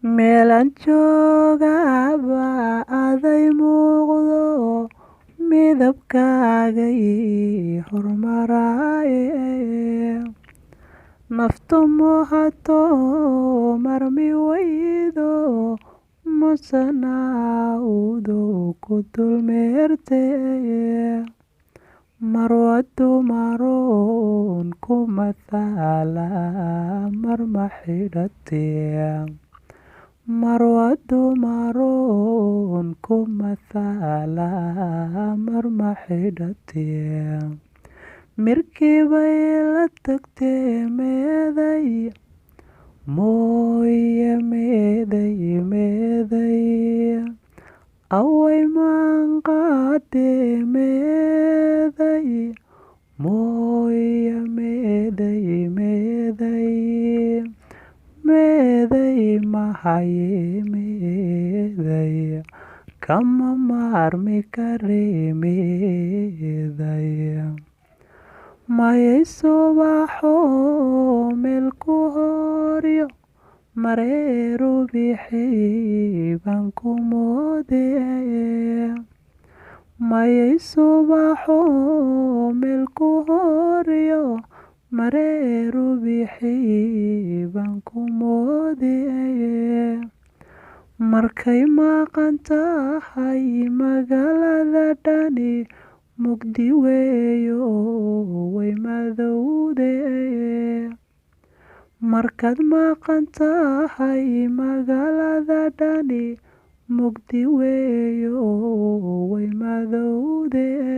meelaan joogaba aday muuqdo midabkaaga ii hormaraaye naftu muuhato marmi waydo musanaawdo ku dulmeertee marwadu maroon ku mathala marma xidhatee marwadu maroon ku mathala marma xidhatee mirkii bay la tagtee meeday mooye meeday away maanqaadee meeday mooye meeday mahaye meeday kama maarmi karee meeday mayay subaxo meel ku horyo mareeru bixii baan ku moodee mayay subaxo meel ku horyo mareeru bixii baan ku moodee markay maqan tahay magaalada dhani mugdi weeyo way madowdee markaad maqan tahay magaalada dhani mugdi weeyo way madowdee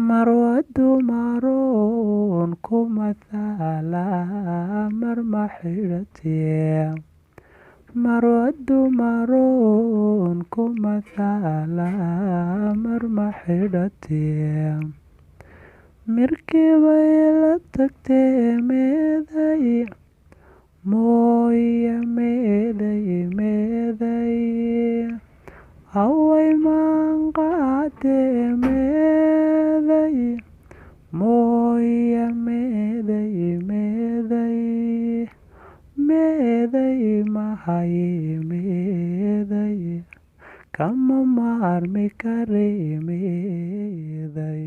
marwadu maroon ku mathala marma xidhatee marwadu maroon ku mathala marma xidhatee mirkii bay la tagtee meeday mooye meeday away maanqaadee meeday mooye meeday mahaye meeday kama maarmi karee meeday